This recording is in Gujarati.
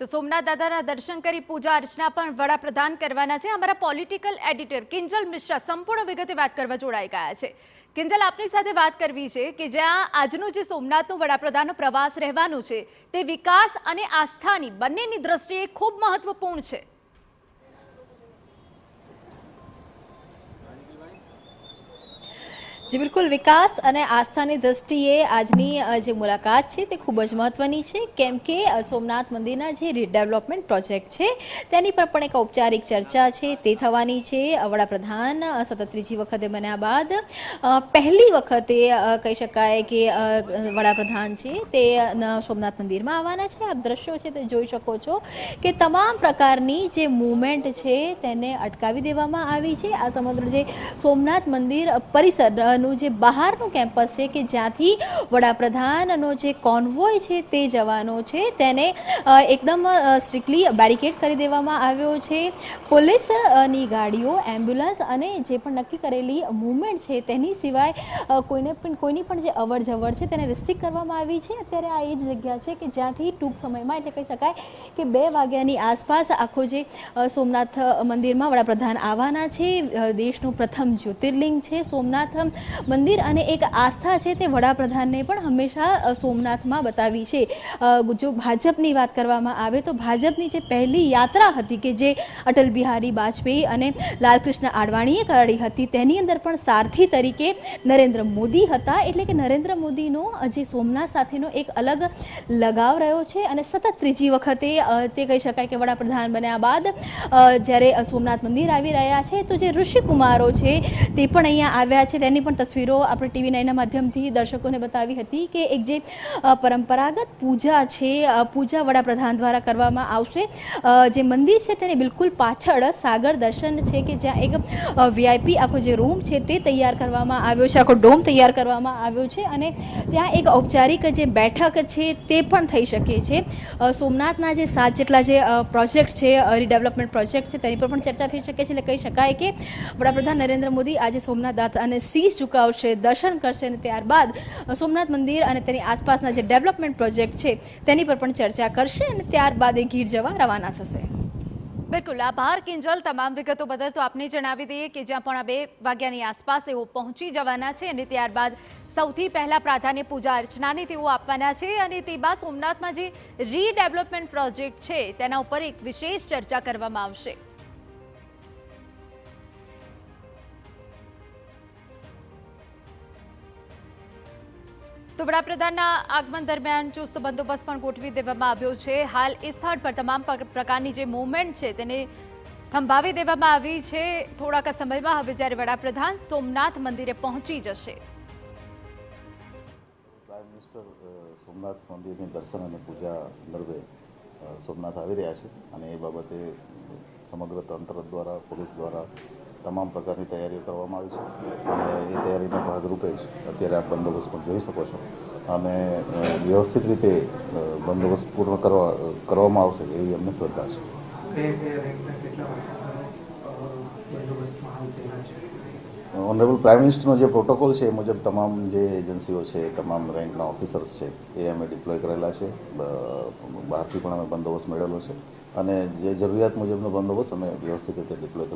તો સોમનાથ દાદાના દર્શન કરી પૂજા અર્ચના પણ વડાપ્રધાન કરવાના છે। અમારા પોલિટિકલ એડિટર કિંજલ મિશ્રા સંપૂર્ણ વિગતે વાત કરવા જોડાઈ ગયા છે। કિંજલ, આપની સાથે વાત કરવી છે કે જ્યાં આજનું જે સોમનાથનું વડાપ્રધાનનો પ્રવાસ રહેવાનું છે તે વિકાસ અને આસ્થાની બંનેની દ્રષ્ટિએ ખૂબ મહત્વપૂર્ણ છે। जी बिल्कुल, विकास અને આસ્થાની દ્રષ્ટિએ આજની જે મુલાકાત છે તે ખૂબ જ મહત્વની છે, કેમ કે સોમનાથ મંદિરના જે રીડેવલપમેન્ટ પ્રોજેક્ટ છે તેની પર પણ એક ઔપચારિક ચર્ચા છે તે થવાની છે। વડાપ્રધાન સતત ત્રીજી વખતે બન્યા બાદ પહેલી વખતે કહી શકાય કે વડાપ્રધાન છે તે સોમનાથ મંદિરમાં આવવાના છે। આપ દ્રશ્યો છે તે જોઈ શકો છો કે તમામ પ્રકારની જે મૂવમેન્ટ છે તેને અટકાવી દેવામાં આવી છે। આ સમગ્ર જે સોમનાથ મંદિર પરિસર નું જે બહારનું કેમ્પસ છે કે જ્યાંથી વડાપ્રધાનનો જે કોન્વોય છે તે જવાનો છે તેને એકદમ સ્ટ્રિક્ટલી બેરિકેડ કરી દેવામાં આવ્યો છે। પોલીસની ગાડીઓ, એમ્બ્યુલન્સ અને જે પણ નક્કી કરેલી મૂવમેન્ટ છે તેની સિવાય કોઈની પણ જે અવર જવર છે તેને રિસ્ટ્રિક્ટ કરવામાં આવી છે। અત્યારે આ એ જ જગ્યા છે કે જ્યાંથી ટૂંક સમયમાં એટલે કહી શકાય કે 2 વાગ્યાની આસપાસ આખો જે સોમનાથ મંદિરમાં વડાપ્રધાન આવવાના છે। દેશનું પ્રથમ જ્યોતિર્લિંગ છે સોમનાથ મંદિર અને એક આસ્થા છે તે વડાપ્રધાનને પણ હંમેશા સોમનાથમાં બતાવી છે। જો ભાજપની વાત કરવામાં આવે તો ભાજપની જે પહેલી યાત્રા હતી કે જે અટલ બિહારી વાજપેયી અને લાલકૃષ્ણ આડવાણીએ કાઢી હતી તેની અંદર પણ સારથી તરીકે નરેન્દ્ર મોદી હતા। એટલે કે નરેન્દ્ર મોદીનો જે સોમનાથ સાથેનો એક અલગ લગાવ રહ્યો છે અને સતત ત્રીજી વખતે તે કહી શકાય કે વડાપ્રધાન બન્યા બાદ જ્યારે સોમનાથ મંદિર આવી રહ્યા છે તો જે ઋષિકુમારો છે તે પણ અહીંયા આવ્યા છે। તેની પણ તસવીરો આપણે TV9ના માધ્યમથી દર્શકોને બતાવી હતી કે એક જે પરંપરાગત પૂજા છે, પૂજા વડાપ્રધાન દ્વારા કરવામાં આવશે। જે મંદિર છે તેની બિલકુલ પાછળ સાગર દર્શન છે કે જ્યાં એક VIP આખો જે રૂમ છે તે તૈયાર કરવામાં આવ્યો છે, આખો ડોમ તૈયાર કરવામાં આવ્યો છે અને ત્યાં એક ઔપચારિક જે બેઠક છે તે પણ થઈ શકે છે। સોમનાથના જે 7 જેટલા જે પ્રોજેક્ટ છે, રીડેવલપમેન્ટ પ્રોજેક્ટ છે તેની પર પણ ચર્ચા થઈ શકે છે। એટલે કહી શકાય કે વડાપ્રધાન નરેન્દ્ર મોદી આજે સોમનાથ દાદાને શીશ ઝુકાવશે, દર્શન કરશે અને ત્યારબાદ સોમનાથ મંદિર અને તેની આસપાસના જે ડેવલપમેન્ટ પ્રોજેક્ટ છે તેની પર પણ ચર્ચા કરશે અને ત્યારબાદ એ ગીર જવા રવાના થશે। બિલકુલ, આભાર કિંજલ તમામ વિગતો બદલ। તો આપને જણાવી દઈએ કે જ્યાં પણ 2 વાગ્યાની આસપાસ તેઓ પહોંચી જવાના છે અને ત્યારબાદ સૌથી પહેલા પ્રાધાન્ય પૂજા અર્ચનાને તેઓ આપવાના છે અને તે બાદ સોમનાથમાં જે રીડેવલપમેન્ટ પ્રોજેક્ટ છે તેના ઉપર એક વિશેષ ચર્ચા કરવામાં આવશે। તો વડાપ્રધાનના આગમન દરમિયાન ચુસ્ત બંદોબસ્ત પણ ગોઠવી દેવામાં આવ્યો છે। હાલ એ સ્થળ પર તમામ પ્રકારની જે મૂવમેન્ટ છે તેને થંભાવી દેવામાં આવી છે। થોડાક સમયમાં હવે જ્યારે વડાપ્રધાન સોમનાથ મંદિરે પહોંચી જશે। પ્રાઇમ મિનિસ્ટર સોમનાથ મંદિરની દર્શન અને પૂજા સંદર્ભે સોમનાથ આવી રહ્યા છે અને એ બાબતે સમગ્ર તંત્ર દ્વારા, પોલીસ દ્વારા તમામ પ્રકારની તૈયારીઓ કરવામાં આવી છે અને એ તૈયારીના ભાગરૂપે જ અત્યારે આપ બંદોબસ્ત પણ જોઈ શકો છો અને વ્યવસ્થિત રીતે બંદોબસ્ત પૂર્ણ કરવામાં આવશે એવી અમને શ્રદ્ધા છે। ઓનરેબલ પ્રાઇમ મિનિસ્ટરનો જે પ્રોટોકોલ છે એ મુજબ તમામ જે એજન્સીઓ છે, તમામ રેન્કના ઓફિસર્સ છે એ અમે ડિપ્લોય કરેલા છે। બહારથી પણ અમે બંદોબસ્ત મેળવેલો છે અને જે જરૂરિયાત મુજબનો બંદોબસ્ત અમે વ્યવસ્થિત રીતે ડિપ્લોય